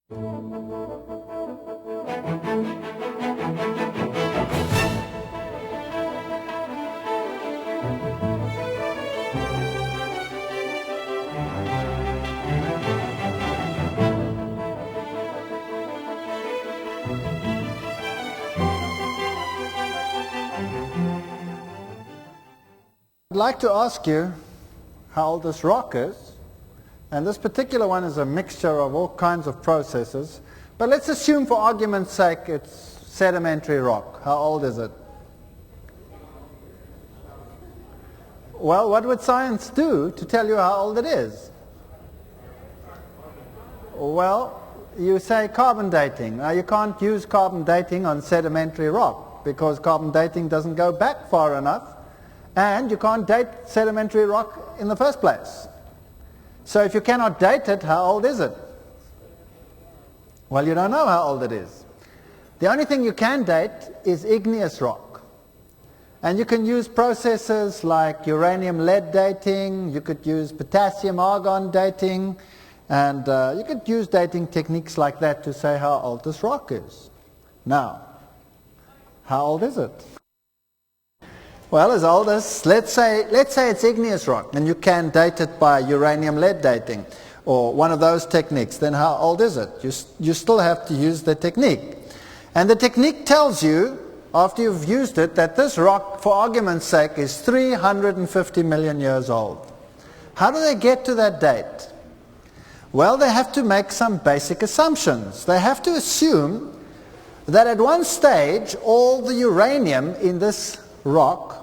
I'd like to ask you how old this rock is, and this particular one is a mixture of all kinds of processes, but let's assume for argument's sake it's sedimentary rock. How old is it? Well, what would science do to tell you how old it is? Well, you say carbon dating. Now you can't use carbon dating on sedimentary rock because carbon dating doesn't go back far enough. And you can't date sedimentary rock in the first place. So if you cannot date it, how old is it? Well, you don't know how old it is. The only thing you can date is igneous rock. And you can use processes like uranium-lead dating, you could use potassium-argon dating, and you could use dating techniques like that to say how old this rock is. Now, how old is it? Well, as old as, let's say it's igneous rock, and you can date it by uranium-lead dating, or one of those techniques. Then how old is it? You still have to use the technique. And the technique tells you, after you've used it, that this rock, for argument's sake, is 350 million years old. How do they get to that date? Well, they have to make some basic assumptions. They have to assume that at one stage, all the uranium in this rock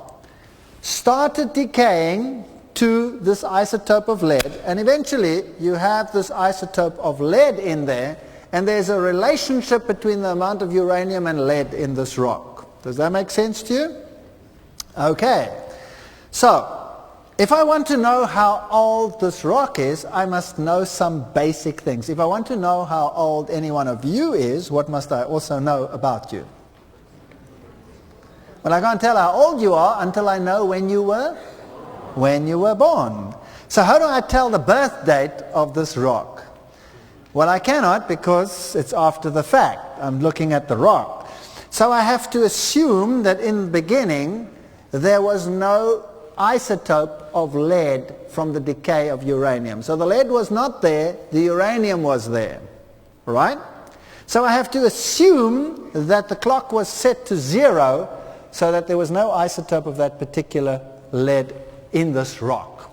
started decaying to this isotope of lead, and eventually you have this isotope of lead in there, and there's a relationship between the amount of uranium and lead in this rock. Does that make sense to you? Okay. So, if I want to know how old this rock is, I must know some basic things. If I want to know how old any one of you is, what must I also know about you? Well, I can't tell how old you are until I know when you were born. So how do I tell the birth date of this rock? Well, I cannot because it's after the fact. I'm looking at the rock. So I have to assume that in the beginning there was no isotope of lead from the decay of uranium. So the lead was not there, the uranium was there. Right? So I have to assume that the clock was set to 0 so that there was no isotope of that particular lead in this rock.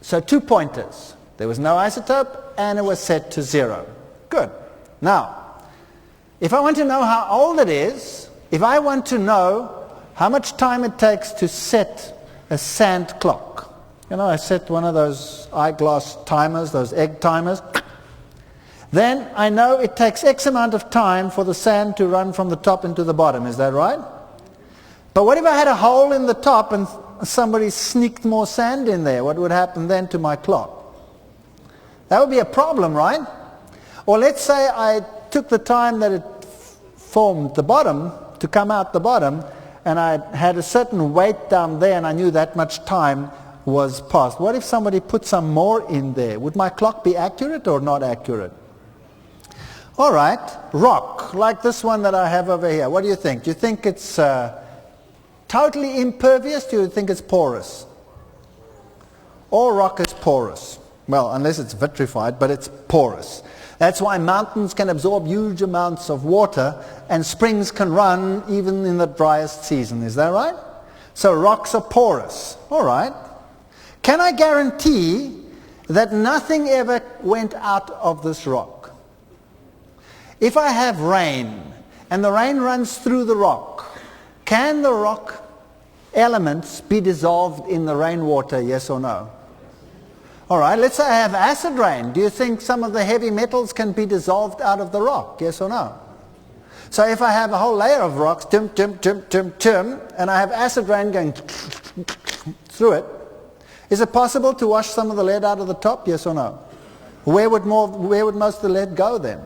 So 2 pointers. There was no isotope and it was set to 0. Good. Now, if I want to know how old it is, if I want to know how much time it takes to set a sand clock, you know, I set one of those eyeglass timers, those egg timers, then I know it takes X amount of time for the sand to run from the top into the bottom. Is that right? But what if I had a hole in the top and somebody sneaked more sand in there? What would happen then to my clock? That would be a problem, right? Or let's say I took the time that it formed the bottom to come out the bottom, and I had a certain weight down there and I knew that much time was passed. What if somebody put some more in there? Would my clock be accurate or not accurate? All right, rock, like this one that I have over here. What do you think? Do you think it's totally impervious? Do you think it's porous? All rock is porous. Well, unless it's vitrified, but it's porous. That's why mountains can absorb huge amounts of water and springs can run even in the driest season. Is that right? So rocks are porous. All right. Can I guarantee that nothing ever went out of this rock? If I have rain and the rain runs through the rock, can the rock elements be dissolved in the rainwater, yes or no? All right, let's say I have acid rain. Do you think some of the heavy metals can be dissolved out of the rock, yes or no? So if I have a whole layer of rocks, and I have acid rain going through it, is it possible to wash some of the lead out of the top, yes or no? Where would most of the lead go then?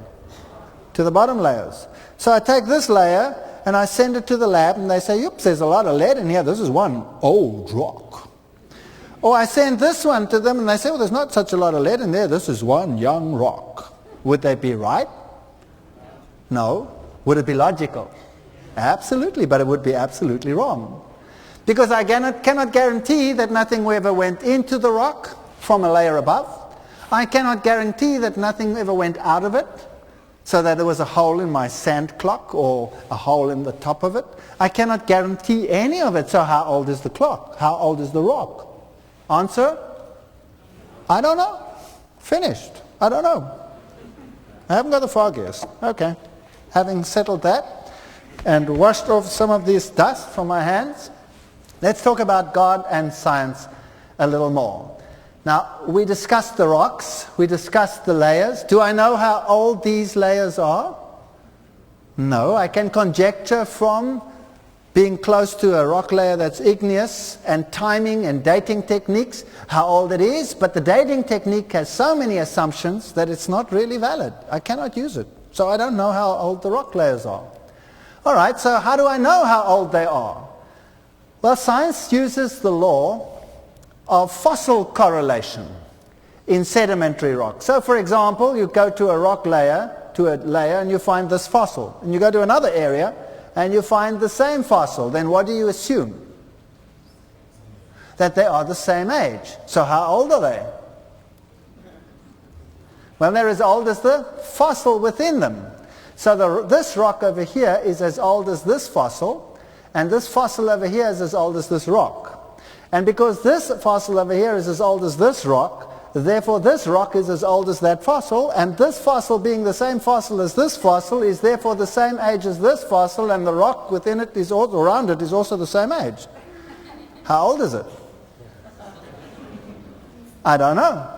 To the bottom layers. So I take this layer and I send it to the lab and they say, oops, there's a lot of lead in here. This is one old rock. Or I send this one to them and they say, well, there's not such a lot of lead in there. This is one young rock. Would they be right? No. Would it be logical? Absolutely, but it would be absolutely wrong. Because I cannot guarantee that nothing ever went into the rock from a layer above. I cannot guarantee that nothing ever went out of it, so that there was a hole in my sand clock or a hole in the top of it. I cannot guarantee any of it. So how old is the clock? How old is the rock? Answer? I don't know. Finished. I don't know. I haven't got the foggiest. Okay. Having settled that and washed off some of this dust from my hands, let's talk about God and science a little more. Now, we discussed the rocks, we discussed the layers. Do I know how old these layers are? No, I can conjecture from being close to a rock layer that's igneous and timing and dating techniques how old it is, but the dating technique has so many assumptions that it's not really valid. I cannot use it. So I don't know how old the rock layers are. All right, so how do I know how old they are? Well, science uses the law of fossil correlation in sedimentary rock. So, for example, you go to a rock layer, and you find this fossil. And you go to another area, and you find the same fossil. Then what do you assume? That they are the same age. So how old are they? Well, they're as old as the fossil within them. So this rock over here is as old as this fossil, and this fossil over here is as old as this rock. And because this fossil over here is as old as this rock, therefore this rock is as old as that fossil, and this fossil being the same fossil as this fossil is therefore the same age as this fossil, and the rock within it is also, around it is also the same age. How old is it? I don't know.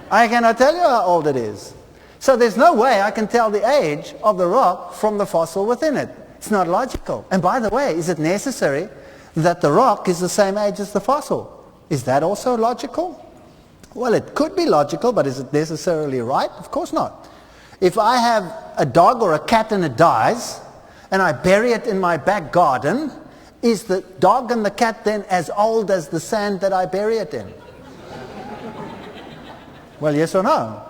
I cannot tell you how old it is. So there's no way I can tell the age of the rock from the fossil within it. It's not logical. And by the way, is it necessary that the rock is the same age as the fossil? Is that also logical? Well, it could be logical, but is it necessarily right? Of course not. If I have a dog or a cat and it dies, and I bury it in my back garden, is the dog and the cat then as old as the sand that I bury it in? Well, yes or no?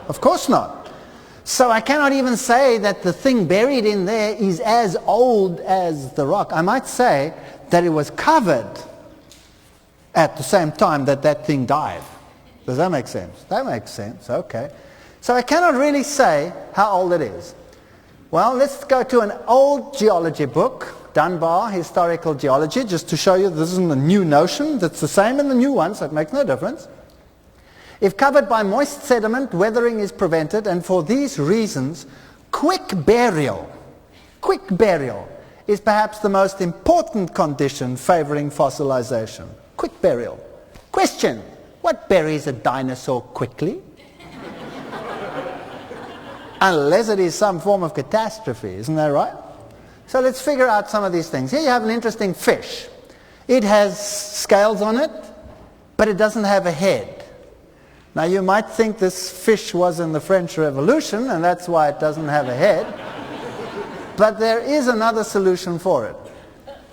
Of course not. So I cannot even say that the thing buried in there is as old as the rock. I might say that it was covered at the same time that that thing died. Does that make sense? That makes sense, okay. So I cannot really say how old it is. Well, let's go to an old geology book, Dunbar, Historical Geology, just to show you this isn't a new notion. That's the same in the new one, so it makes no difference. If covered by moist sediment, weathering is prevented, and for these reasons, quick burial is perhaps the most important condition favoring fossilization. Quick burial. Question: what buries a dinosaur quickly? Unless it is some form of catastrophe, isn't that right? So let's figure out some of these things. Here you have an interesting fish. It has scales on it, but it doesn't have a head. Now you might think this fish was in the French Revolution, and that's why it doesn't have a head. But there is another solution for it.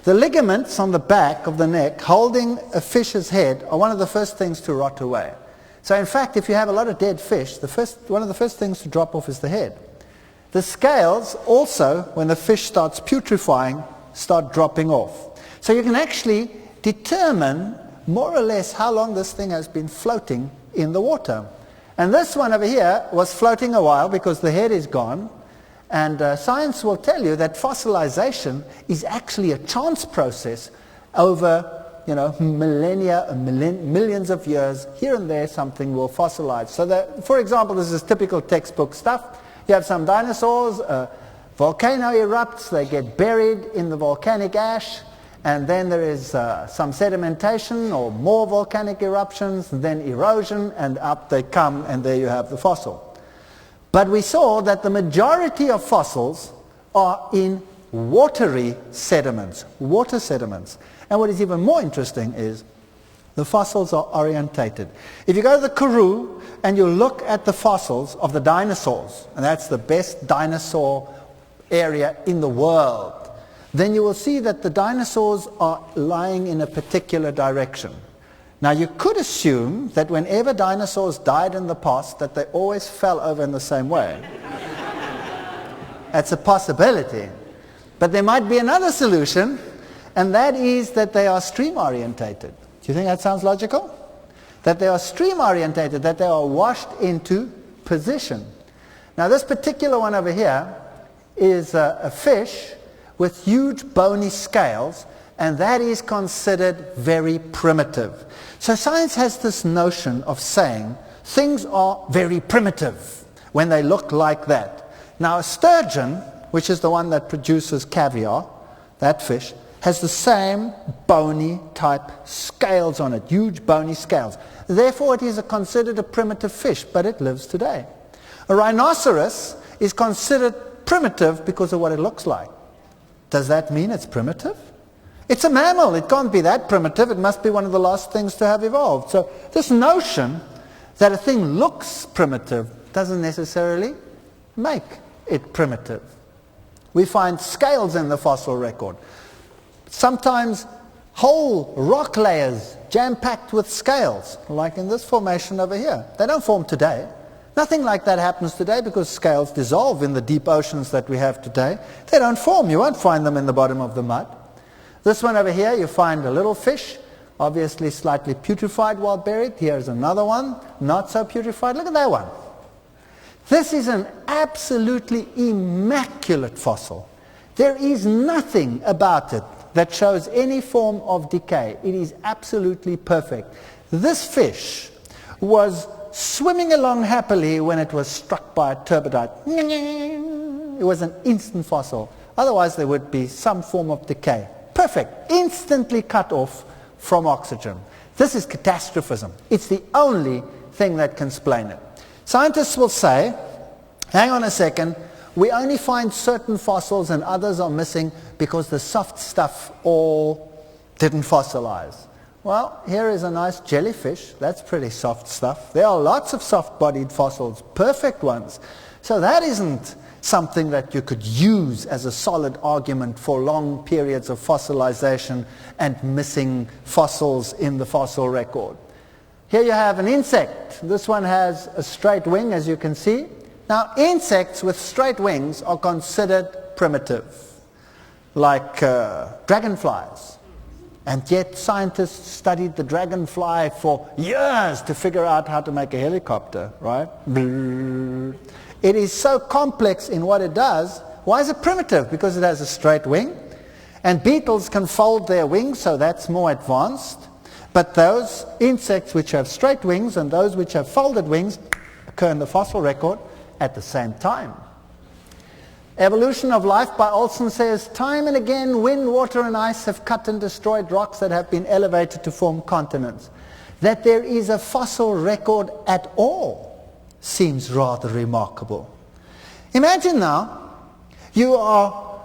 The ligaments on the back of the neck holding a fish's head are one of the first things to rot away. So in fact, if you have a lot of dead fish, one of the first things to drop off is the head. The scales also, when the fish starts putrefying, start dropping off. So you can actually determine more or less how long this thing has been floating in the water. And this one over here was floating a while because the head is gone. And science will tell you that fossilization is actually a chance process over, millennia, millions of years. Here and there something will fossilize. So that, for example, this is typical textbook stuff. You have some dinosaurs, a volcano erupts, they get buried in the volcanic ash, and then there is some sedimentation or more volcanic eruptions, then erosion, and up they come, and there you have the fossil. But we saw that the majority of fossils are in watery sediments, water sediments. And what is even more interesting is the fossils are orientated. If you go to the Karoo and you look at the fossils of the dinosaurs, and that's the best dinosaur area in the world, then you will see that the dinosaurs are lying in a particular direction. Now you could assume that whenever dinosaurs died in the past that they always fell over in the same way. That's a possibility. But there might be another solution, and that is that they are stream orientated. Do you think that sounds logical? That they are stream orientated, that they are washed into position. Now this particular one over here is a fish with huge bony scales, and that is considered very primitive. So science has this notion of saying things are very primitive when they look like that. Now a sturgeon, which is the one that produces caviar, that fish, has the same bony type scales on it, huge bony scales. Therefore it is considered a primitive fish, but it lives today. A rhinoceros is considered primitive because of what it looks like. Does that mean it's primitive? It's a mammal. It can't be that primitive. It must be one of the last things to have evolved. So this notion that a thing looks primitive doesn't necessarily make it primitive. We find scales in the fossil record. Sometimes whole rock layers jam-packed with scales, like in this formation over here. They don't form today. Nothing like that happens today because scales dissolve in the deep oceans that we have today. They don't form. You won't find them in the bottom of the mud. This one over here, you find a little fish, obviously slightly putrefied while buried. Here's another one, not so putrefied. Look at that one. This is an absolutely immaculate fossil. There is nothing about it that shows any form of decay. It is absolutely perfect. This fish was swimming along happily when it was struck by a turbidite. It was an instant fossil. Otherwise there would be some form of decay. Perfect. Instantly cut off from oxygen. This is catastrophism. It's the only thing that can explain it. Scientists will say, hang on a second, we only find certain fossils and others are missing because the soft stuff all didn't fossilize. Well, here is a nice jellyfish. That's pretty soft stuff. There are lots of soft-bodied fossils, perfect ones. So that isn't something that you could use as a solid argument for long periods of fossilization and missing fossils in the fossil record. Here you have an insect. This one has a straight wing, as you can see. Now, insects with straight wings are considered primitive, like dragonflies. And yet scientists studied the dragonfly for years to figure out how to make a helicopter, right? It is so complex in what it does. Why is it primitive? Because it has a straight wing. And beetles can fold their wings, so that's more advanced. But those insects which have straight wings and those which have folded wings occur in the fossil record at the same time. Evolution of Life by Olson says, time and again wind, water and ice have cut and destroyed rocks that have been elevated to form continents. That there is a fossil record at all seems rather remarkable. Imagine now, you are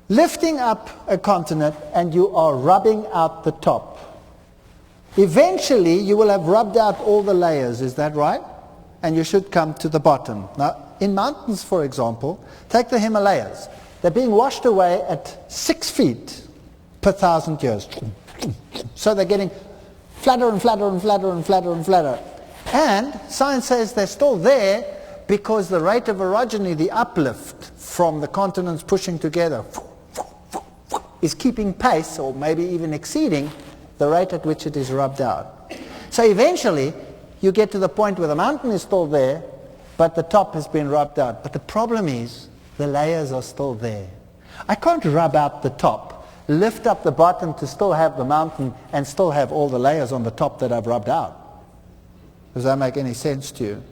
lifting up a continent and you are rubbing out the top. Eventually you will have rubbed out all the layers, is that right? And you should come to the bottom. Now, in mountains, for example, take the Himalayas. They're being washed away at 6 feet per 1,000 years. So they're getting flatter and flatter and flatter and flatter and flatter. And science says they're still there because the rate of orogeny, the uplift from the continents pushing together, is keeping pace, or maybe even exceeding, the rate at which it is rubbed out. So eventually, you get to the point where the mountain is still there, but the top has been rubbed out. But the problem is, the layers are still there. I can't rub out the top, lift up the bottom to still have the mountain, and still have all the layers on the top that I've rubbed out. Does that make any sense to you?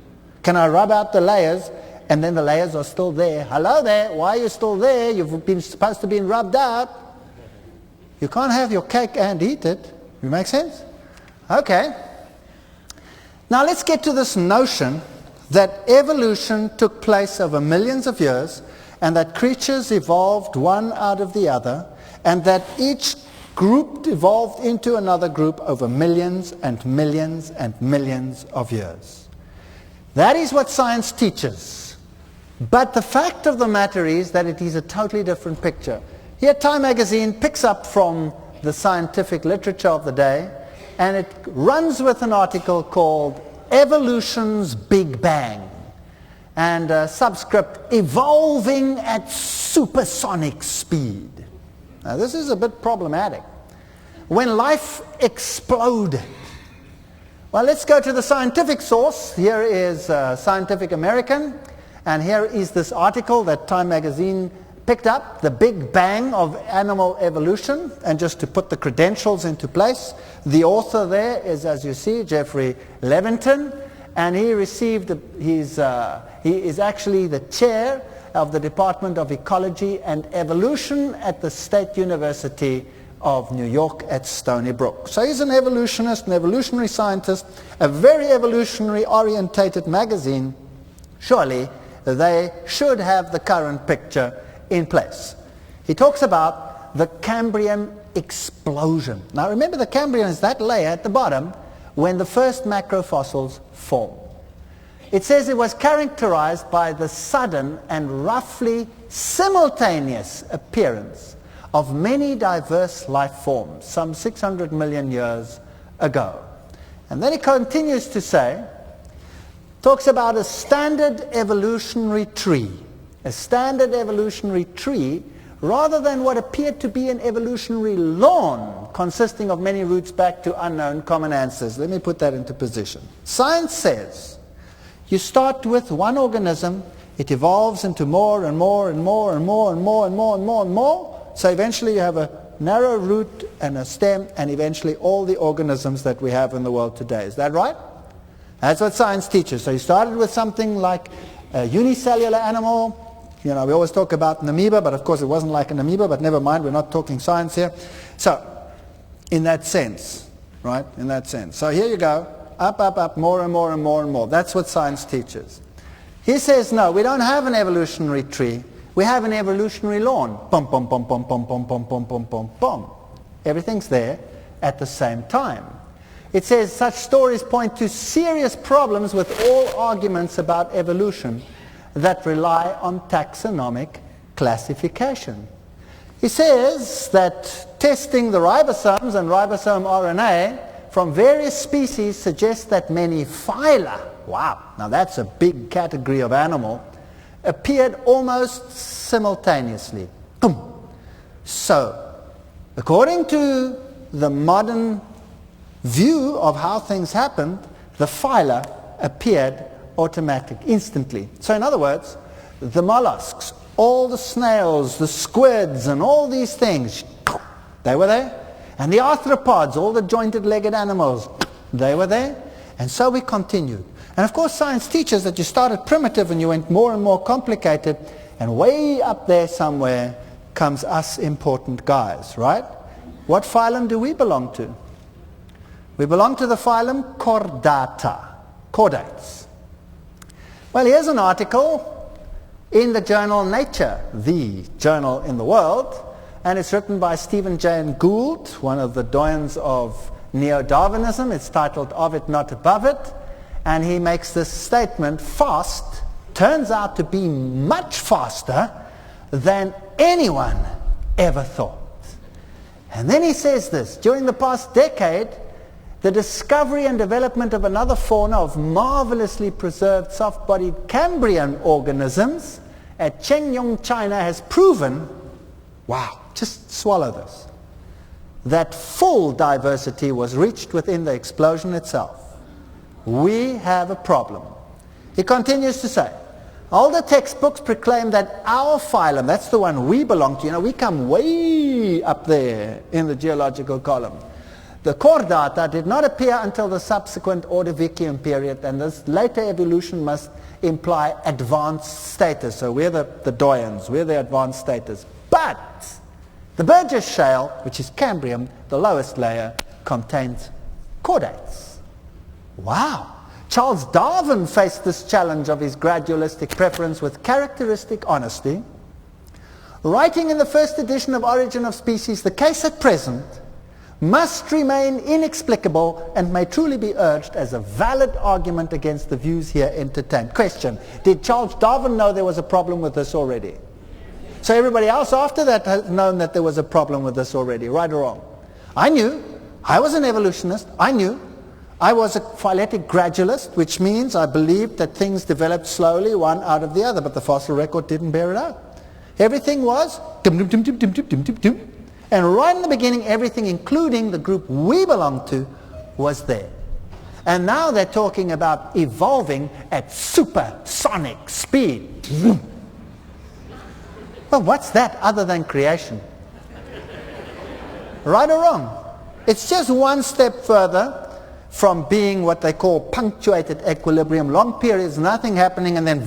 Can I rub out the layers, and then the layers are still there? Hello there, why are you still there? You've been supposed to be rubbed out. You can't have your cake and eat it. You make sense? Okay. Now let's get to this notion that evolution took place over millions of years, and that creatures evolved one out of the other, and that each group evolved into another group over millions and millions and millions of years. That is what science teaches. But the fact of the matter is that it is a totally different picture. Here Time magazine picks up from the scientific literature of the day and it runs with an article called Evolution's Big Bang, and subscript, evolving at supersonic speed. Now this is a bit problematic. When life exploded. Well, let's go to the scientific source. Here is Scientific American, and here is this article that Time magazine picked up, The Big Bang of Animal Evolution. And just to put the credentials into place, the author there is, as you see, Jeffrey Levinton, and he received he is actually the chair of the Department of Ecology and Evolution at the State University of New York at Stony Brook. So he's an evolutionist, an evolutionary scientist, a very evolutionary orientated magazine. Surely they should have the current picture in place. He talks about the Cambrian explosion. Now remember, the Cambrian is that layer at the bottom when the first macrofossils form. It says it was characterized by the sudden and roughly simultaneous appearance of many diverse life forms some 600 million years ago. And then he continues to say, talks about a standard evolutionary tree. A standard evolutionary tree rather than what appeared to be an evolutionary lawn consisting of many roots back to unknown common ancestors. Let me put that into position. Science says you start with one organism, it evolves into more and more and more and more and more and more and more and more. So eventually you have a narrow root and a stem, and eventually all the organisms that we have in the world today. Is that right? That's what science teaches. So you started with something like a unicellular animal. You know, we always talk about an amoeba, but of course it wasn't like an amoeba, but never mind, we're not talking science here. So, in that sense, right, in that sense. So here you go, up, up, up, more and more and more and more. That's what science teaches. He says, no, we don't have an evolutionary tree, we have an evolutionary lawn. Bum, bum, bum, bum, bum, bum, bum, bum, bum, bum, bum. Everything's there at the same time. It says such stories point to serious problems with all arguments about evolution that rely on taxonomic classification. He says that testing the ribosomes and ribosome RNA from various species suggests that many phyla, wow, now that's a big category of animal, appeared almost simultaneously. Boom. So, according to the modern view of how things happened, the phyla appeared instantly. So in other words, the mollusks, all the snails, the squids, and all these things, they were there. And the arthropods, all the jointed-legged animals, they were there. And so we continued. And of course science teaches that you started primitive and you went more and more complicated, and way up there somewhere comes us important guys, right? What phylum do we belong to? We belong to the phylum Chordata, chordates. Well, here's an article in the journal Nature, the journal in the world, and it's written by Stephen Jay Gould, one of the doyens of neo-Darwinism. It's titled Of It Not Above It, and he makes this statement: fast turns out to be much faster than anyone ever thought. And then he says this: during the past decade, the discovery and development of another fauna of marvelously preserved soft-bodied Cambrian organisms at Chengyong, China has proven, wow, just swallow this, that full diversity was reached within the explosion itself. We have a problem. He continues to say, all the textbooks proclaim that our phylum, that's the one we belong to, you know, we come way up there in the geological column. The chordata did not appear until the subsequent Ordovician period, and this later evolution must imply advanced status. So we're the doyens, we're the advanced status. But the Burgess Shale, which is Cambrian, the lowest layer, contains chordates. Wow! Charles Darwin faced this challenge of his gradualistic preference with characteristic honesty. Writing in the first edition of Origin of Species, the case at present must remain inexplicable and may truly be urged as a valid argument against the views here entertained. Question: did Charles Darwin know there was a problem with this already? So everybody else after that has known that there was a problem with this already, right or wrong? I knew. I was an evolutionist. I knew. I was a phyletic gradualist, which means I believed that things developed slowly, one out of the other, but the fossil record didn't bear it out. Everything was dum dum dum dum dum dum dum dum dum. And right in the beginning, everything, including the group we belonged to, was there. And now they're talking about evolving at supersonic speed. Well, what's that other than creation? Right or wrong? It's just one step further from being what they call punctuated equilibrium, long periods, nothing happening, and then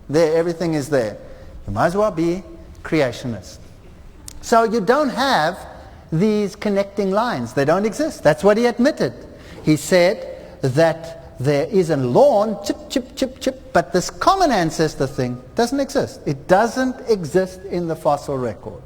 there, everything is there. You might as well be creationist. So you don't have these connecting lines. They don't exist. That's what he admitted. He said that there is a lawn, chip, chip, chip, chip, but this common ancestor thing doesn't exist. It doesn't exist in the fossil record.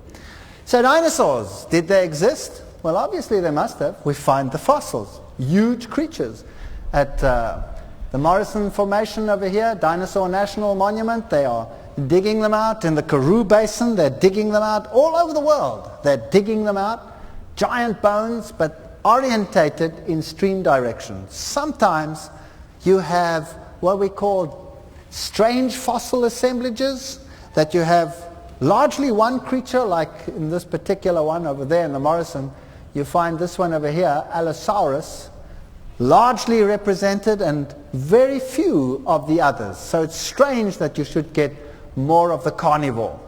So dinosaurs, did they exist? Well, obviously they must have. We find the fossils. Huge creatures. At the Morrison Formation over here, Dinosaur National Monument, they are digging them out. In the Karoo Basin, they're digging them out. All over the world, they're digging them out. Giant bones, but orientated in stream direction. Sometimes you have what we call strange fossil assemblages, that you have largely one creature, like in this particular one over there in the Morrison. You find this one over here, Allosaurus, largely represented and very few of the others. So it's strange that you should get more of the carnivore.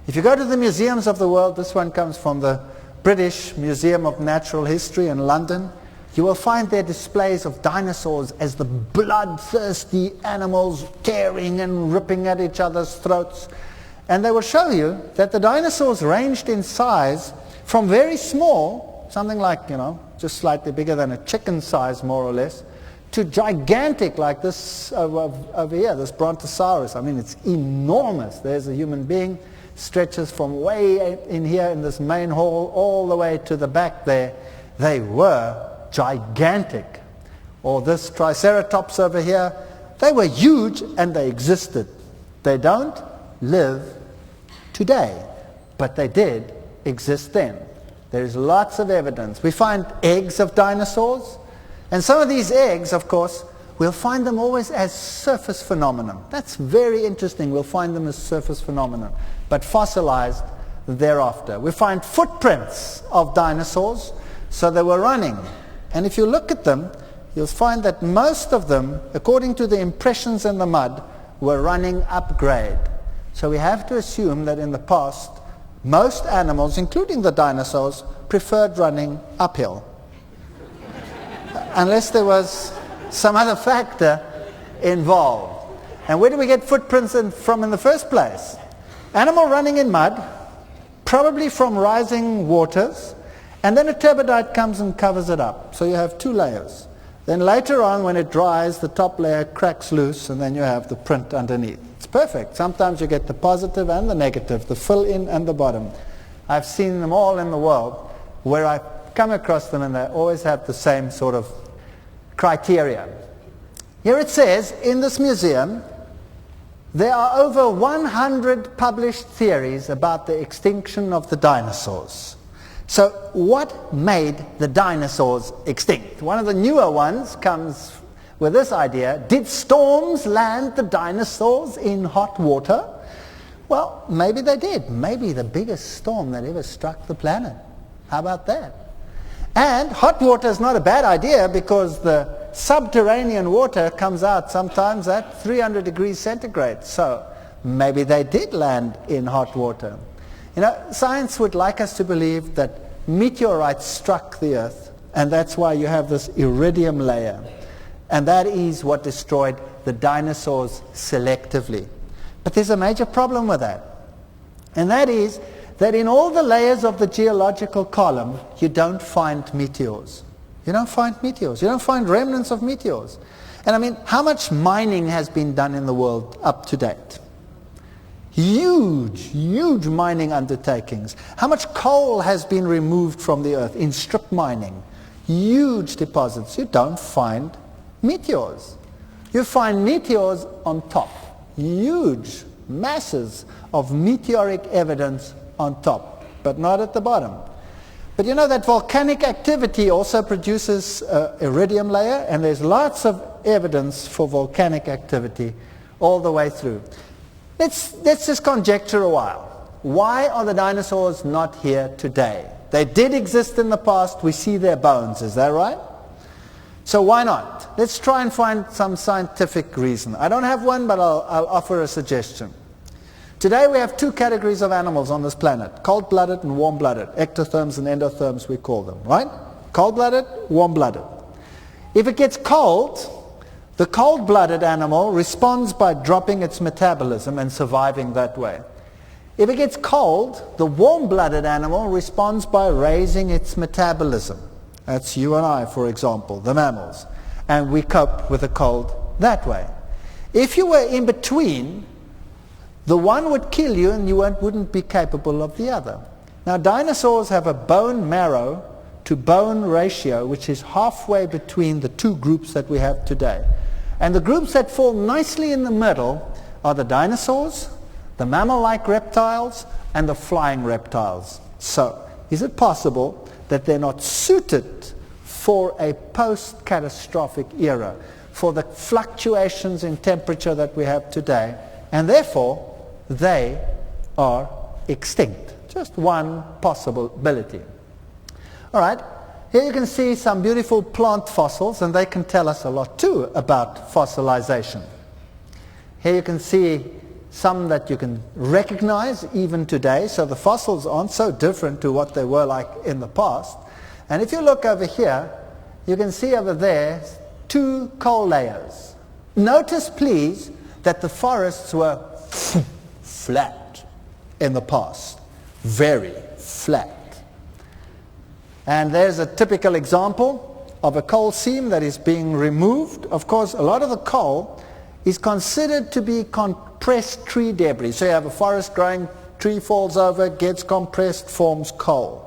If you go to the museums of the world, this one comes from the British Museum of Natural History in London, you will find their displays of dinosaurs as the bloodthirsty animals tearing and ripping at each other's throats. And they will show you that the dinosaurs ranged in size from very small, something like, just slightly bigger than a chicken size, more or less, to gigantic like this over here, this Brontosaurus. I mean, it's enormous. There's a human being, stretches from way in here in this main hall all the way to the back there. They were gigantic. Or this Triceratops over here, they were huge and they existed. They don't live today, but they did exist then. There is lots of evidence. We find eggs of dinosaurs, and some of these eggs, of course, we'll find them always as surface phenomenon. That's very interesting. We'll find them as surface phenomenon, but fossilized thereafter. We find footprints of dinosaurs, so they were running. And if you look at them, you'll find that most of them, according to the impressions in the mud, were running upgrade. So we have to assume that in the past, most animals, including the dinosaurs, preferred running uphill. Unless there was some other factor involved. And where do we get footprints from in the first place? Animal running in mud, probably from rising waters, and then a turbidite comes and covers it up. So you have two layers. Then later on, when it dries, the top layer cracks loose, and then you have the print underneath. It's perfect. Sometimes you get the positive and the negative, the fill in and the bottom. I've seen them all in the world where I've come across them, and they always have the same sort of criteria. Here it says, in this museum, there are over 100 published theories about the extinction of the dinosaurs. So what made the dinosaurs extinct? One of the newer ones comes with this idea: did storms land the dinosaurs in hot water? Well, maybe they did. Maybe the biggest storm that ever struck the planet. How about that? And hot water is not a bad idea, because the subterranean water comes out sometimes at 300 degrees centigrade. So maybe they did land in hot water. Science would like us to believe that meteorites struck the earth, and that's why you have this iridium layer. And that is what destroyed the dinosaurs selectively. But there's a major problem with that. And that is that in all the layers of the geological column, you don't find meteors. You don't find meteors. You don't find remnants of meteors. And I mean, how much mining has been done in the world up to date? Huge, huge mining undertakings. How much coal has been removed from the earth in strip mining? Huge deposits. You don't find meteors. You find meteors on top. Huge masses of meteoric evidence on top, but not at the bottom. But you know that volcanic activity also produces iridium layer, and there's lots of evidence for volcanic activity all the way through. Let's just conjecture a while. Why are the dinosaurs not here today? They did exist in the past. We see their bones. Is that right? So why not? Let's try and find some scientific reason. I don't have one, but I'll offer a suggestion. Today we have two categories of animals on this planet, cold-blooded and warm-blooded. Ectotherms and endotherms we call them, right? Cold-blooded, warm-blooded. If it gets cold, the cold-blooded animal responds by dropping its metabolism and surviving that way. If it gets cold, the warm-blooded animal responds by raising its metabolism. That's you and I, for example, the mammals. And we cope with the cold that way. If you were in between, the one would kill you and you wouldn't be capable of the other. Now dinosaurs have a bone marrow to bone ratio which is halfway between the two groups that we have today. And the groups that fall nicely in the middle are the dinosaurs, the mammal-like reptiles, and the flying reptiles. So, is it possible that they're not suited for a post-catastrophic era, for the fluctuations in temperature that we have today, and therefore they are extinct? Just one possibility. All right, here you can see some beautiful plant fossils, and they can tell us a lot too about fossilization. Here you can see some that you can recognize even today, so the fossils aren't so different to what they were like in the past. And if you look over here, you can see over there two coal layers. Notice please that the forests were flat in the past, very flat. And there's a typical example of a coal seam that is being removed. Of course, a lot of the coal is considered to be compressed tree debris. So you have a forest growing, tree falls over, gets compressed, forms coal.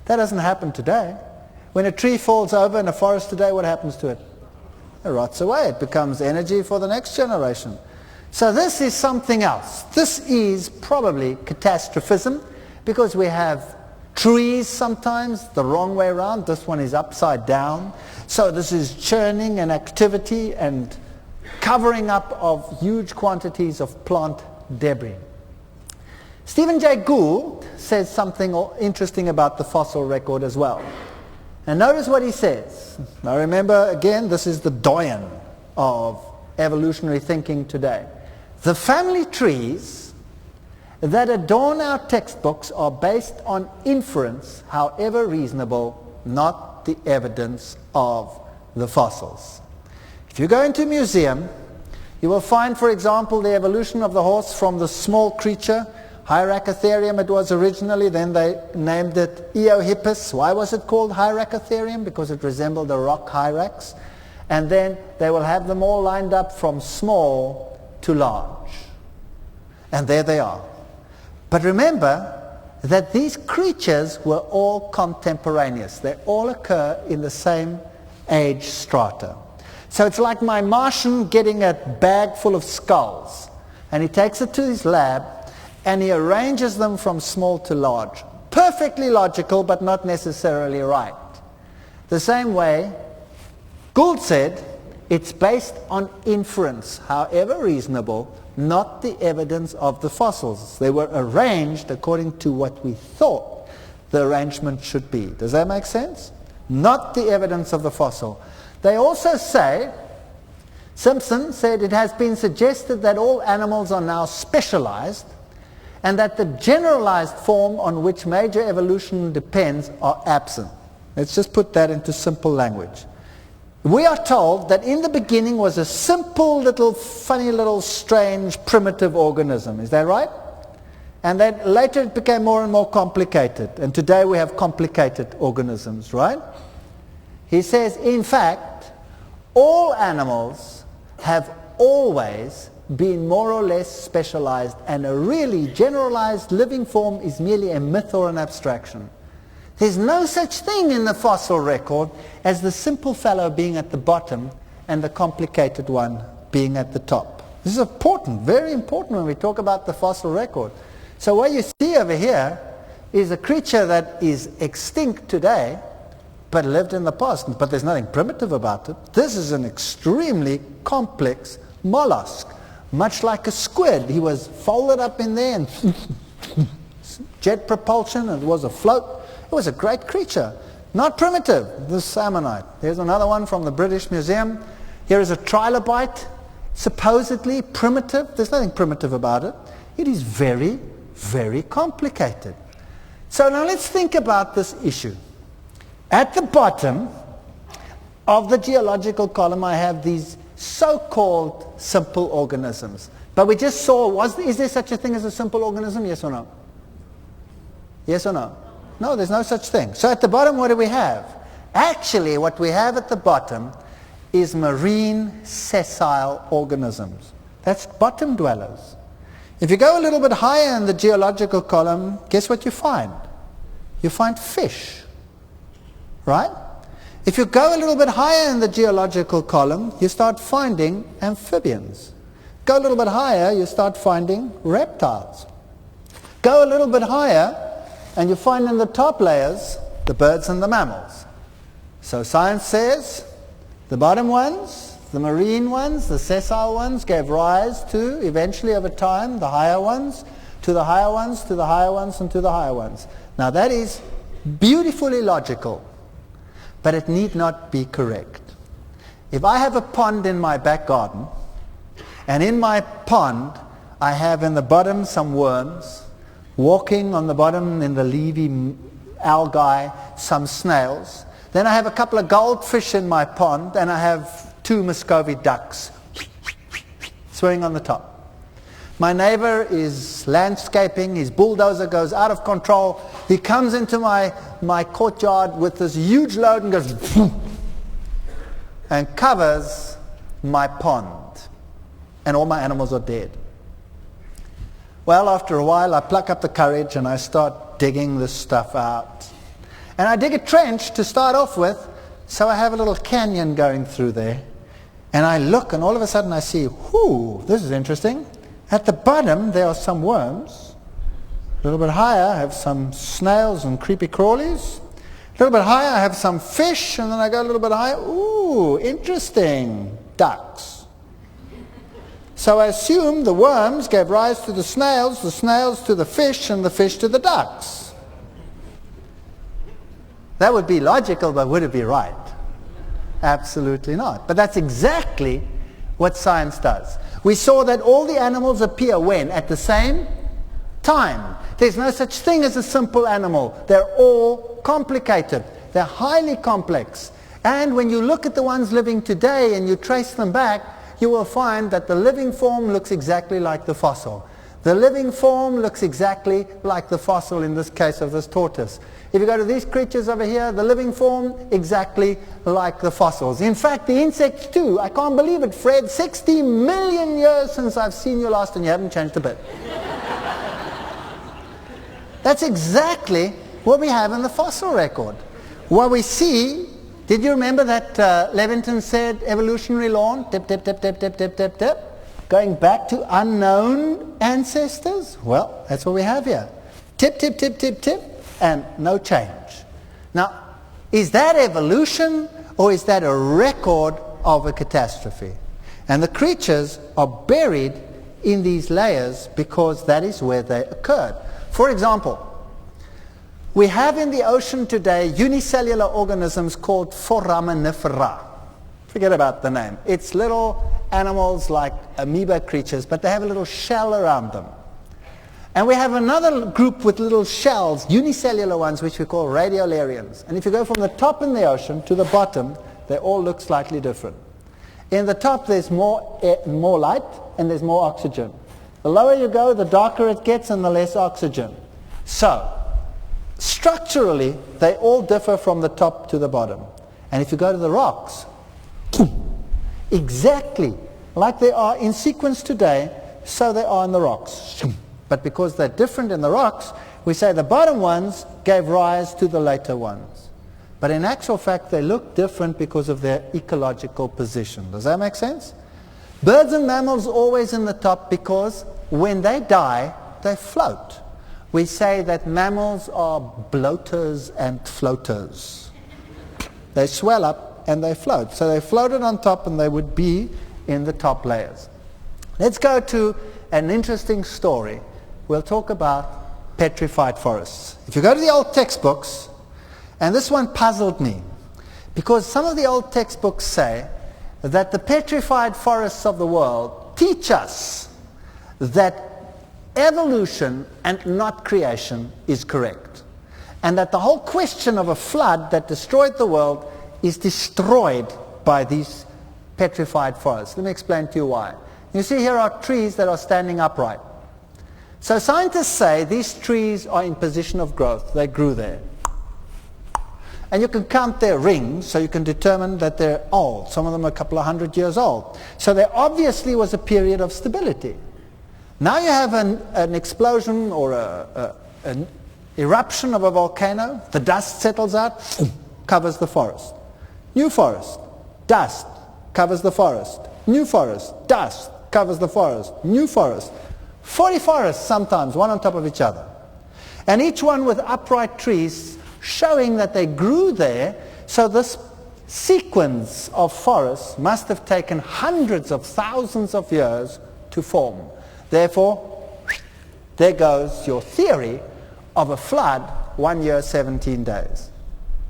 That doesn't happen today. When a tree falls over in a forest today, what happens to it? It rots away. It becomes energy for the next generation. So this is something else. This is probably catastrophism, because we have trees sometimes the wrong way around. This one is upside down. So this is churning and activity and covering up of huge quantities of plant debris. Stephen Jay Gould says something interesting about the fossil record as well. And notice what he says. Now remember, again, this is the doyen of evolutionary thinking today. The family trees that adorn our textbooks are based on inference, however reasonable, not the evidence of the fossils. If you go into a museum, you will find, for example, the evolution of the horse from the small creature, Hyracotherium it was originally, then they named it Eohippus. Why was it called Hyracotherium? Because it resembled a rock hyrax. And then they will have them all lined up from small to large. And there they are. But remember that these creatures were all contemporaneous. They all occur in the same age strata. So it's like my Martian getting a bag full of skulls, and he takes it to his lab and he arranges them from small to large. Perfectly logical, but not necessarily right. The same way, Gould said, it's based on inference, however reasonable, not the evidence of the fossils. They were arranged according to what we thought the arrangement should be. Does that make sense? Not the evidence of the fossil. They also say, Simpson said, it has been suggested that all animals are now specialized and that the generalized form on which major evolution depends are absent. Let's just put that into simple language. We are told that in the beginning was a simple little, funny little, strange, primitive organism. Is that right? And then later it became more and more complicated. And today we have complicated organisms, right? He says, in fact, all animals have always been more or less specialized, and a really generalized living form is merely a myth or an abstraction. There's no such thing in the fossil record as the simple fellow being at the bottom and the complicated one being at the top. This is important, very important when we talk about the fossil record. So what you see over here, is a creature that is extinct today, but lived in the past. But there's nothing primitive about it. This is an extremely complex mollusk, much like a squid. He was folded up in there and jet propulsion, and it was afloat. It was a great creature. Not primitive, this ammonite. Here's another one from the British Museum. Here is a trilobite, supposedly primitive. There's nothing primitive about it. It is very, very complicated. So now let's think about this issue. At the bottom of the geological column, I have these so-called simple organisms. But we just saw, is there such a thing as a simple organism? Yes or no? Yes or no? No, there's no such thing. So at the bottom, what do we have? Actually, what we have at the bottom is marine sessile organisms. That's bottom dwellers. If you go a little bit higher in the geological column, guess what you find? You find fish, right? If you go a little bit higher in the geological column, you start finding amphibians. Go a little bit higher, you start finding reptiles. Go a little bit higher, and you find in the top layers the birds and the mammals. So science says the bottom ones, the marine ones, the sessile ones, gave rise to, eventually over time, the higher ones, to the higher ones, to the higher ones, and to the higher ones. Now that is beautifully logical, but it need not be correct. If I have a pond in my back garden, and in my pond I have in the bottom some worms, walking on the bottom in the leafy algae, some snails. Then I have a couple of goldfish in my pond, and I have 2 Muscovy ducks swimming on the top. My neighbor is landscaping, his bulldozer goes out of control. He comes into my courtyard with this huge load and goes and covers my pond, and all my animals are dead. Well, after a while, I pluck up the courage and I start digging this stuff out. And I dig a trench to start off with, so I have a little canyon going through there. And I look, and all of a sudden I see, whoo, this is interesting. At the bottom, there are some worms. A little bit higher, I have some snails and creepy crawlies. A little bit higher, I have some fish, and then I go a little bit higher. Ooh, interesting. Ducks. So I assume the worms gave rise to the snails to the fish, and the fish to the ducks. That would be logical, but would it be right? Absolutely not. But that's exactly what science does. We saw that all the animals appear when? At the same time. There's no such thing as a simple animal. They're all complicated. They're highly complex. And when you look at the ones living today and you trace them back, you will find that the living form looks exactly like the fossil. The living form looks exactly like the fossil in this case of this tortoise. If you go to these creatures over here, the living form exactly like the fossils. In fact, the insects too. I can't believe it, Fred. 60 million years since I've seen you last and you haven't changed a bit. That's exactly what we have in the fossil record. What we see, did you remember that Levinson said evolutionary law, tip, tip, tip, tip, tip, tip, tip, tip, going back to unknown ancestors? Well, that's what we have here. Tip, tip, tip, tip, tip, and no change. Now, is that evolution, or is that a record of a catastrophe? And the creatures are buried in these layers because that is where they occurred. For example, we have in the ocean today unicellular organisms called foraminifera. Forget about the name. It's little animals like amoeba creatures, but they have a little shell around them. And we have another group with little shells, unicellular ones, which we call radiolarians. And if you go from the top in the ocean to the bottom, they all look slightly different. In the top there's more light and there's more oxygen. The lower you go, the darker it gets and the less oxygen. So, structurally, they all differ from the top to the bottom. And if you go to the rocks, exactly like they are in sequence today, so they are in the rocks. But because they're different in the rocks, we say the bottom ones gave rise to the later ones. But in actual fact, they look different because of their ecological position. Does that make sense? Birds and mammals always in the top because when they die, they float. we say that mammals are bloaters and floaters. They swell up and they float. So they floated on top and they would be in the top layers. Let's go to an interesting story. We'll talk about petrified forests. If you go to the old textbooks, and this one puzzled me, because some of the old textbooks say that the petrified forests of the world teach us that evolution and not creation is correct. And that the whole question of a flood that destroyed the world is destroyed by these petrified forests. Let me explain to you why. You see, here are trees that are standing upright. So scientists say these trees are in position of growth. They grew there. And you can count their rings, so you can determine that they're old. Some of them are a couple of 100 years old. So there obviously was a period of stability. Now you have an explosion or an eruption of a volcano. The dust settles out, covers the forest. New forest, dust, covers the forest. New forest, dust, covers the forest. New forest. 40 forests sometimes, one on top of each other. And each one with upright trees showing that they grew there. So this sequence of forests must have taken hundreds of thousands of years to form. Therefore, there goes your theory of a flood, 1 year, 17 days.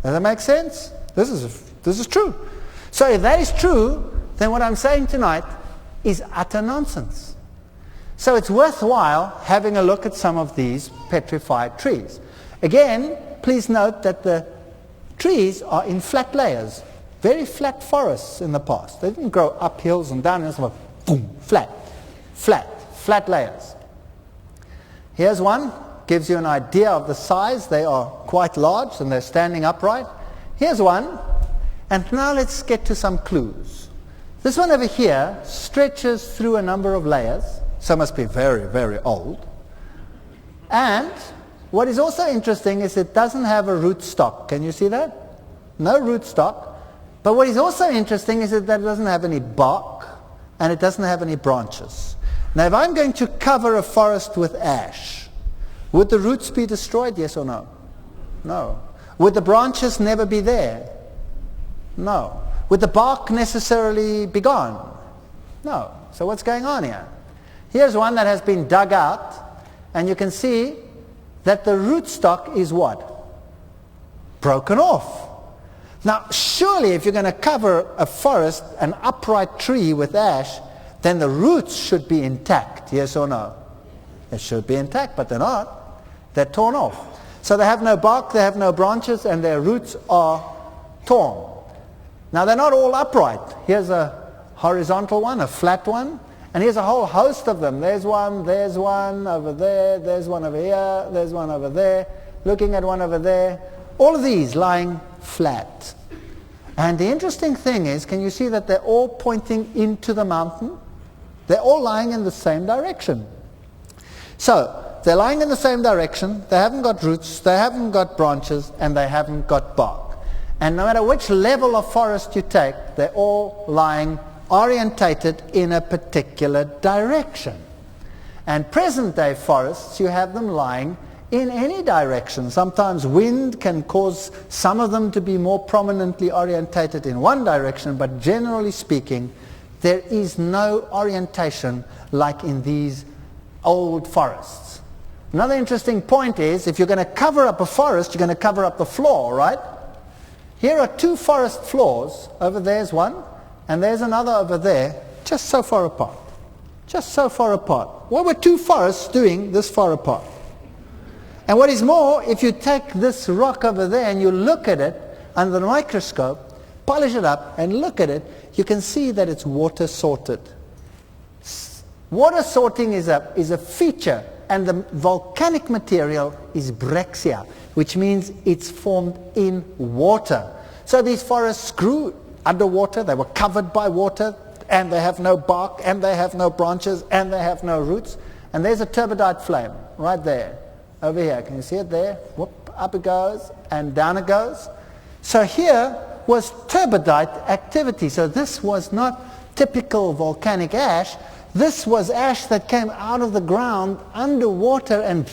Does that make sense? This is true. So if that is true, then what I'm saying tonight is utter nonsense. So it's worthwhile having a look at some of these petrified trees. Again, please note that the trees are in flat layers. Very flat forests in the past. They didn't grow up hills and down hills, but boom, flat layers. Here's one, gives you an idea of the size. They are quite large and they're standing upright. Here's one, and now let's get to some clues. This one over here stretches through a number of layers, so must be very, very old. And what is also interesting is it doesn't have a rootstock. Can you see that? No rootstock. But what is also interesting is that it doesn't have any bark and it doesn't have any branches. Now if I'm going to cover a forest with ash, would the roots be destroyed, yes or no? No. Would the branches never be there? No. Would the bark necessarily be gone? No. So what's going on here? Here's one that has been dug out, and you can see that the rootstock is what? Broken off. Now surely if you're going to cover a forest, an upright tree with ash, then the roots should be intact, yes or no? They should be intact, but they're not. They're torn off. So they have no bark, they have no branches, and their roots are torn. Now they're not all upright. Here's a horizontal one, a flat one, and here's a whole host of them. There's one over there, there's one over here, there's one over there, looking at one over there. All of these lying flat. And the interesting thing is, can you see that they're all pointing into the mountain? They're all lying in the same direction. So they're lying in the same direction, they haven't got roots, they haven't got branches, and they haven't got bark. And no matter which level of forest you take, they're all lying orientated in a particular direction. And present-day forests, you have them lying in any direction. Sometimes wind can cause some of them to be more prominently orientated in one direction, but generally speaking, there is no orientation like in these old forests. Another interesting point is, if you're going to cover up a forest, you're going to cover up the floor, right? Here are two forest floors. Over there's one, and there's another over there, just so far apart. Just so far apart. What were two forests doing this far apart? And what is more, if you take this rock over there and you look at it under the microscope, polish it up and look at it, you can see that it's water sorted. Water sorting is a feature, and the volcanic material is brexia, which means it's formed in water. So these forests grew underwater, they were covered by water, and they have no bark, and they have no branches, and they have no roots. And there's a turbidite flame right there, over here. Can you see it there? Whoop, up it goes, and down it goes. So here was turbidite activity. So this was not typical volcanic ash. This was ash that came out of the ground underwater and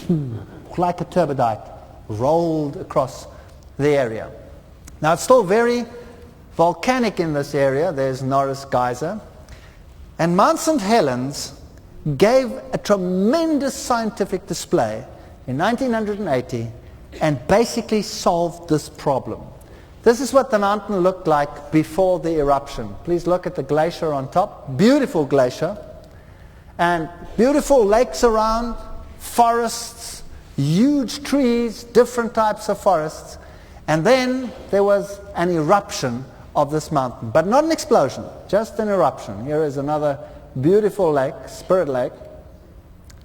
like a turbidite, rolled across the area. Now it's still very volcanic in this area. There's Norris Geyser. And Mount St. Helens gave a tremendous scientific display in 1980 and basically solved this problem. This is what the mountain looked like before the eruption. Please look at the glacier on top. Beautiful glacier. And beautiful lakes around, forests, huge trees, different types of forests. And then there was an eruption of this mountain, but not an explosion, just an eruption. Here is another beautiful lake, Spirit Lake.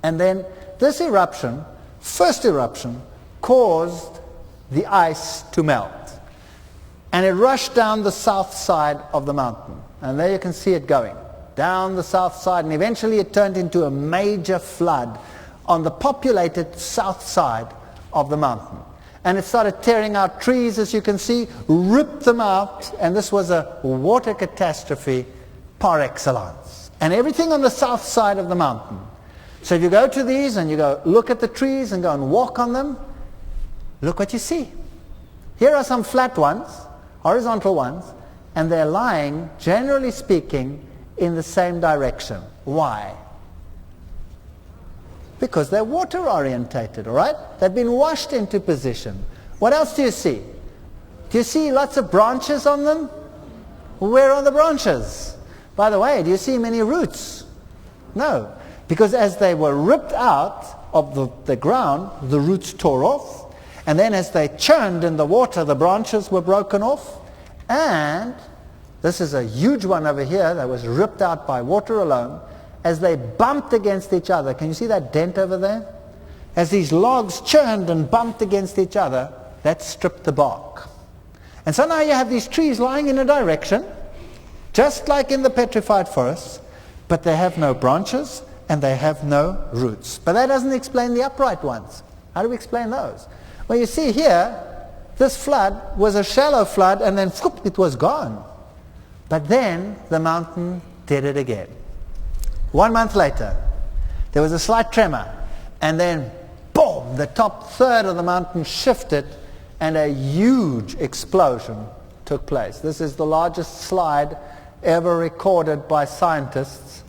And then this eruption, first eruption, caused the ice to melt. And it rushed down the south side of the mountain. And there you can see it going, down the south side. And eventually it turned into a major flood on the populated south side of the mountain. And it started tearing out trees, as you can see, ripped them out. And this was a water catastrophe par excellence. And everything on the south side of the mountain. So if you go to these and you go look at the trees and go and walk on them, look what you see. Here are some flat ones, horizontal ones, and they're lying, generally speaking, in the same direction. Why? Because they're water orientated, all right? They've been washed into position. What else do you see? Do you see lots of branches on them? Where are the branches? By the way, do you see many roots? No. Because as they were ripped out of the ground, the roots tore off. And then as they churned in the water, the branches were broken off. And this is a huge one over here that was ripped out by water alone. As they bumped against each other, can you see that dent over there? As these logs churned and bumped against each other, that stripped the bark. And so now you have these trees lying in a direction, just like in the petrified forests, but they have no branches and they have no roots. But that doesn't explain the upright ones. How do we explain those? Well, you see here, this flood was a shallow flood and then whoop, it was gone. But then the mountain did it again. 1 month later, there was a slight tremor, and then, boom, the top third of the mountain shifted, and a huge explosion took place. This is the largest slide ever recorded by scientists.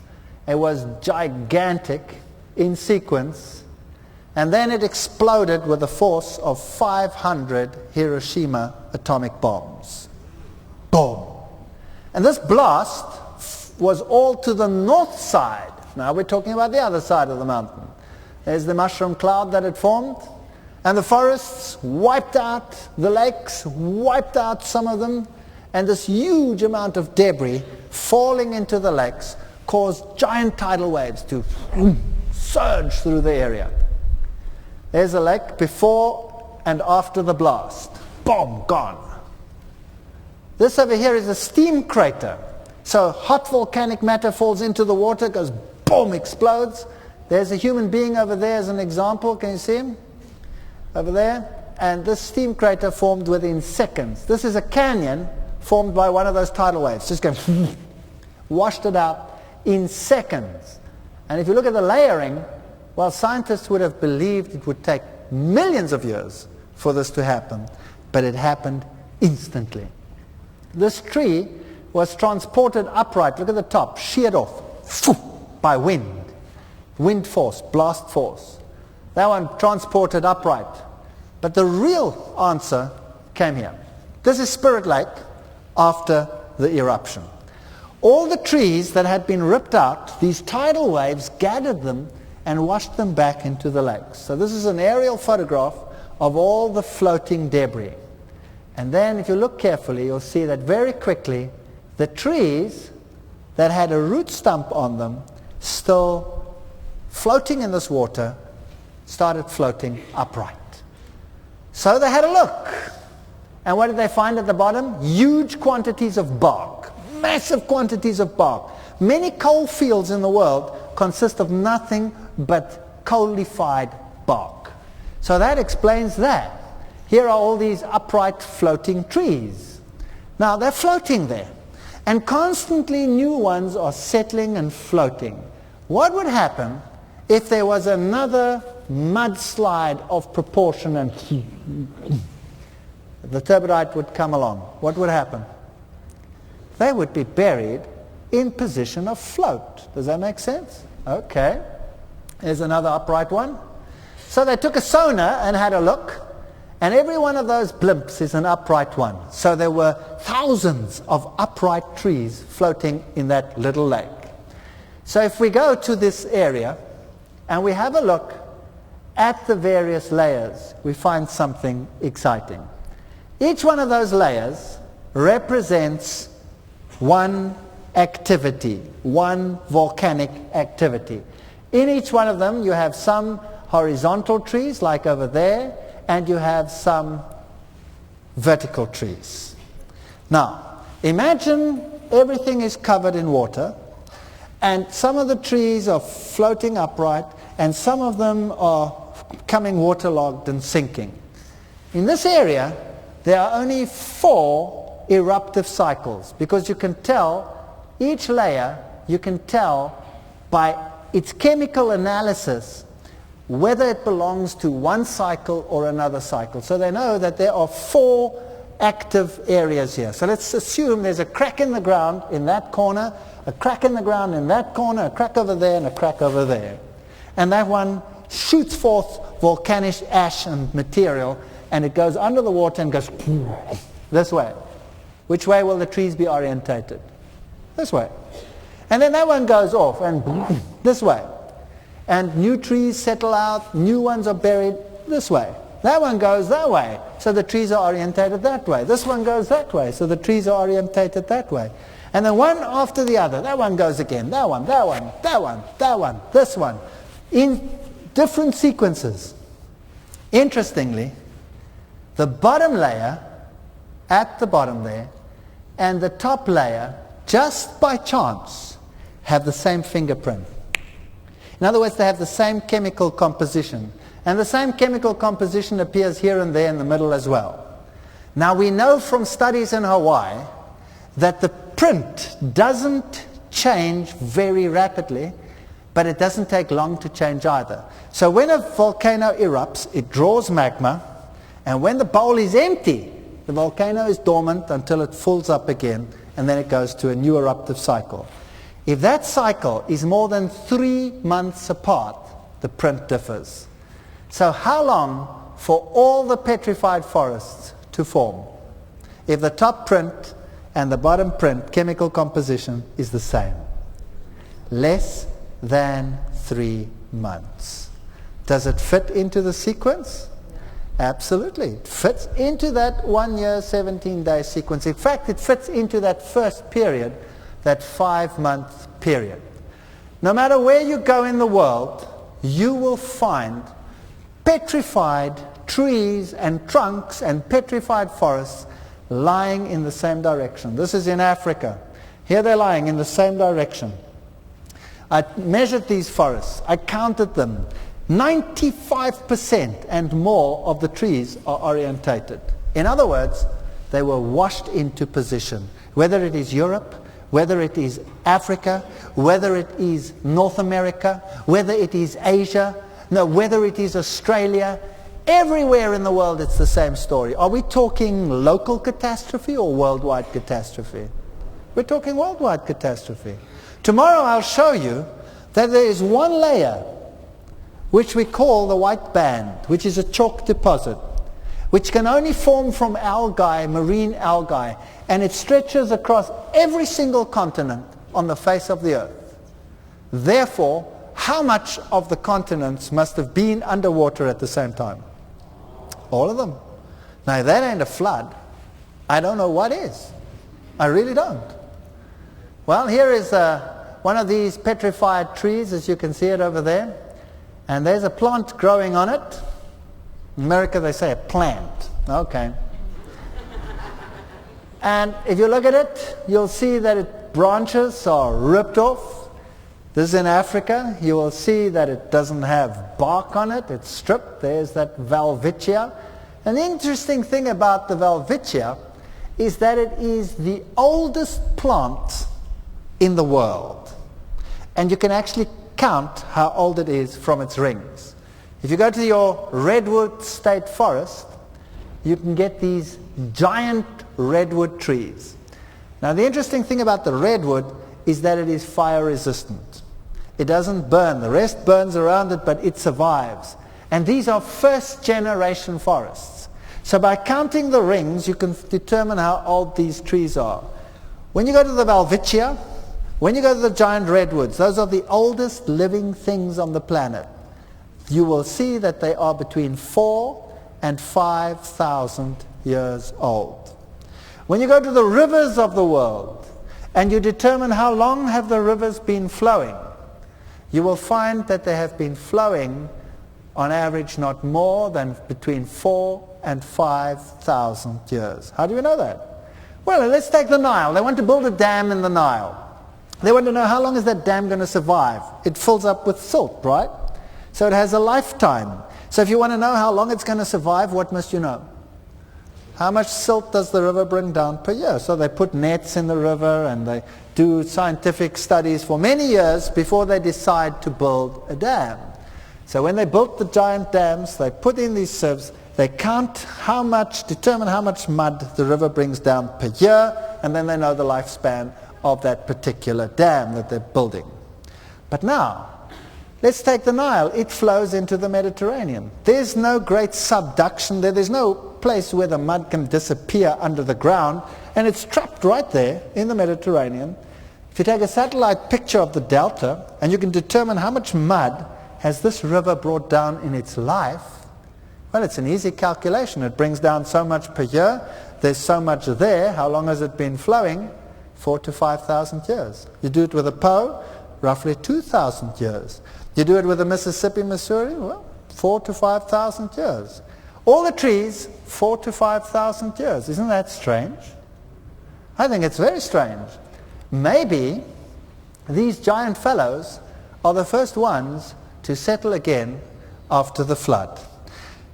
It was gigantic in sequence, and then it exploded with a force of 500 Hiroshima atomic bombs. Boom. And this blast was all to the north side. Now we're talking about the other side of the mountain. There's the mushroom cloud that had formed, and the forests wiped out, the lakes wiped out some of them, and this huge amount of debris falling into the lakes caused giant tidal waves to surge through the area. There's a lake before and after the blast. Boom, gone. This over here is a steam crater. So hot volcanic matter falls into the water, goes boom, explodes. There's a human being over there as an example. Can you see him? Over there. And this steam crater formed within seconds. This is a canyon formed by one of those tidal waves. Just going washed it out in seconds. And if you look at the layering, well, scientists would have believed it would take millions of years for this to happen. But it happened instantly. This tree was transported upright, look at the top, sheared off by wind force, blast force. That one transported upright. But the real answer came here. This is Spirit Lake after the eruption. All the trees that had been ripped out, these tidal waves gathered them and washed them back into the lakes. So this is an aerial photograph of all the floating debris. And then if you look carefully, you'll see that very quickly the trees that had a root stump on them, still floating in this water, started floating upright. So they had a look. And what did they find at the bottom? Huge quantities of bark. Massive quantities of bark. Many coal fields in the world consist of nothing but coalified bark. So that explains that. Here are all these upright floating trees. Now they're floating there. And constantly new ones are settling and floating. What would happen if there was another mudslide of proportion and the turbidite would come along. What would happen? They would be buried in position of float. Does that make sense? Okay. Here's another upright one. So they took a sonar and had a look, and every one of those blimps is an upright one. So there were thousands of upright trees floating in that little lake. So if we go to this area and we have a look at the various layers, we find something exciting. Each one of those layers represents one activity, one volcanic activity. In each one of them you have some horizontal trees like over there, and you have some vertical trees. Now imagine everything is covered in water, and some of the trees are floating upright and some of them are becoming waterlogged and sinking. In this area there are only 4 eruptive cycles, because you can tell each layer, you can tell by its chemical analysis whether it belongs to one cycle or another cycle. So they know that there are 4 active areas here. So let's assume there's a crack in the ground in that corner, a crack in the ground in that corner, a crack over there, and a crack over there. And that one shoots forth volcanic ash and material, and it goes under the water and goes this way. Which way will the trees be orientated? This way. And then that one goes off and this way. And new trees settle out, new ones are buried this way. That one goes that way, so the trees are orientated that way. This one goes that way, so the trees are orientated that way. And then one after the other, that one goes again, that one, that one, that one, that one, this one, in different sequences. Interestingly, the bottom layer, at the bottom there, and the top layer, just by chance, have the same fingerprint. In other words, they have the same chemical composition. And the same chemical composition appears here and there in the middle as well. Now we know from studies in Hawaii that the print doesn't change very rapidly, but it doesn't take long to change either. So when a volcano erupts, it draws magma, and when the bowl is empty, the volcano is dormant until it fills up again, and then it goes to a new eruptive cycle. If that cycle is more than 3 months apart, the print differs. So how long for all the petrified forests to form if the top print and the bottom print chemical composition is the same? Less than 3 months. Does it fit into the sequence? Absolutely. It fits into that 1 year, 17-day sequence. In fact, it fits into that first period, that 5-month period. No matter where you go in the world, you will find petrified trees and trunks and petrified forests lying in the same direction. This is in Africa. Here they're lying in the same direction. I measured these forests. I counted them. 95% and more of the trees are orientated. In other words, they were washed into position. Whether it is Europe, whether it is Africa, whether it is North America, whether it is Asia, whether it is Australia, everywhere in the world it's the same story. Are we talking local catastrophe or worldwide catastrophe? We're talking worldwide catastrophe. Tomorrow I'll show you that there is one layer which we call the white band, which is a chalk deposit, which can only form from algae, marine algae, and it stretches across every single continent on the face of the earth. Therefore, how much of the continents must have been underwater at the same time? All of them. Now, if that ain't a flood, I don't know what is. I really don't. Well, here is one of these petrified trees, as you can see it over there. And there's a plant growing on it. In America they say a plant. Okay. And if you look at it, you'll see that its branches are ripped off. This is in Africa. You will see that it doesn't have bark on it. It's stripped. There's that Welwitschia. And the interesting thing about the Welwitschia is that it is the oldest plant in the world. And you can actually count how old it is from its rings. If you go to your redwood state forest, you can get these giant redwood trees. Now the interesting thing about the redwood is that it is fire resistant. It doesn't burn. The rest burns around it, but it survives. And these are first generation forests. So by counting the rings, you can determine how old these trees are. When you go to the Evolutiei, when you go to the giant redwoods, those are the oldest living things on the planet. You will see that they are between 4,000 and 5,000 years old. When you go to the rivers of the world and you determine how long have the rivers been flowing, you will find that they have been flowing on average not more than between 4,000 and 5,000 years. How do you know that? Well, let's take the Nile. They want to build a dam in the Nile. They want to know how long is that dam going to survive. It fills up with silt, right? So it has a lifetime. So if you want to know how long it's going to survive, what must you know? How much silt does the river bring down per year? So they put nets in the river and they do scientific studies for many years before they decide to build a dam. So when they built the giant dams, they put in these sieves, they count how much, determine how much mud the river brings down per year, and then they know the lifespan of that particular dam that they're building. But now, let's take the Nile. It flows into the Mediterranean. There's no great subduction there. There's no place where the mud can disappear under the ground, and it's trapped right there in the Mediterranean. If you take a satellite picture of the delta, and you can determine how much mud has this river brought down in its life, well, it's an easy calculation. It brings down so much per year. There's so much there. How long has it been flowing? 4,000 to 5,000 years. You do it with a Po, roughly 2,000 years. You do it with the Mississippi, Missouri, well, 4,000 to 5,000 years. All the trees, 4,000 to 5,000 years. Isn't that strange? I think it's very strange. Maybe these giant fellows are the first ones to settle again after the flood.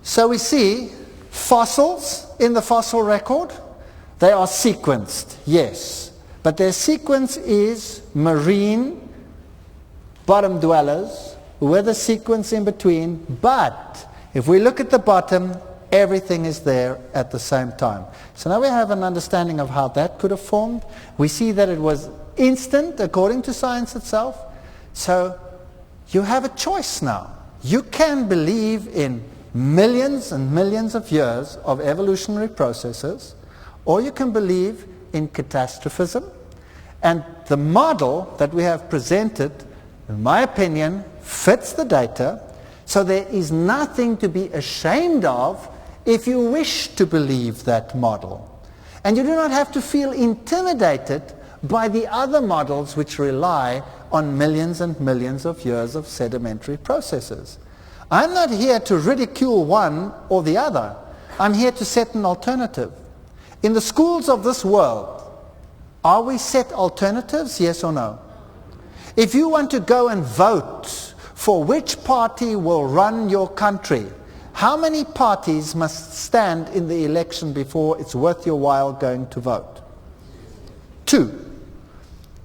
So we see fossils in the fossil record. They are sequenced, yes. But their sequence is marine bottom dwellers with a sequence in between. But if we look at the bottom, everything is there at the same time. So now we have an understanding of how that could have formed. We see that it was instant according to science itself. So you have a choice now. You can believe in millions and millions of years of evolutionary processes, or you can believe in catastrophism. And the model that we have presented, in my opinion, fits the data. So there is nothing to be ashamed of if you wish to believe that model. And you do not have to feel intimidated by the other models which rely on millions and millions of years of sedimentary processes. I'm not here to ridicule one or the other. I'm here to set an alternative. In the schools of this world, are we set alternatives, yes or no? If you want to go and vote for which party will run your country, how many parties must stand in the election before it's worth your while going to vote? 2.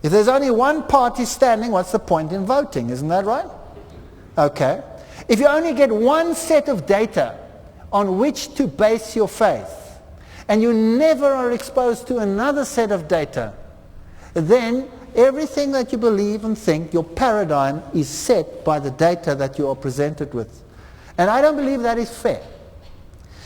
If there's only one party standing, what's the point in voting? Isn't that right? Okay. If you only get one set of data on which to base your faith, and you never are exposed to another set of data, then everything that you believe and think, your paradigm is set by the data that you are presented with. And I don't believe that is fair.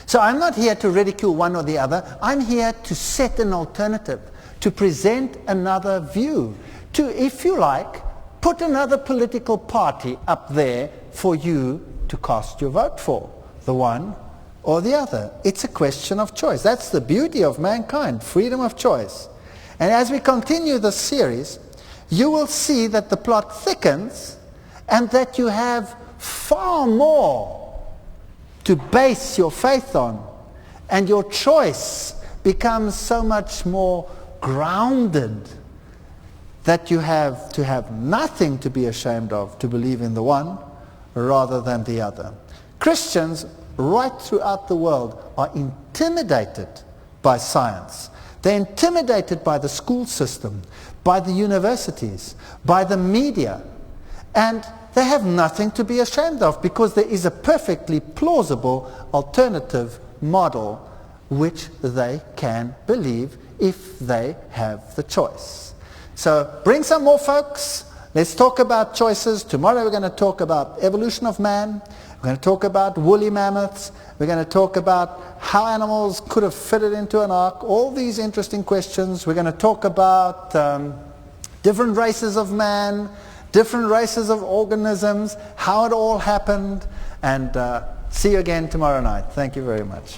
So I'm not here to ridicule one or the other. I'm here to set an alternative, to present another view, to, if you like, put another political party up there for you to cast your vote for, the one or the other. It's a question of choice. That's the beauty of mankind, freedom of choice. And as we continue this series, you will see that the plot thickens and that you have far more to base your faith on, and your choice becomes so much more grounded that you have to have nothing to be ashamed of to believe in the one rather than the other. Christians right throughout the world are intimidated by science. They're intimidated by the school system, by the universities, by the media, and they have nothing to be ashamed of, because there is a perfectly plausible alternative model which they can believe if they have the choice. So bring some more folks. Let's talk about choices. Tomorrow we're going to talk about evolution of man. We're going to talk about woolly mammoths. We're going to talk about how animals could have fitted into an ark. All these interesting questions. We're going to talk about different races of man, different races of organisms, how it all happened. And see you again tomorrow night. Thank you very much.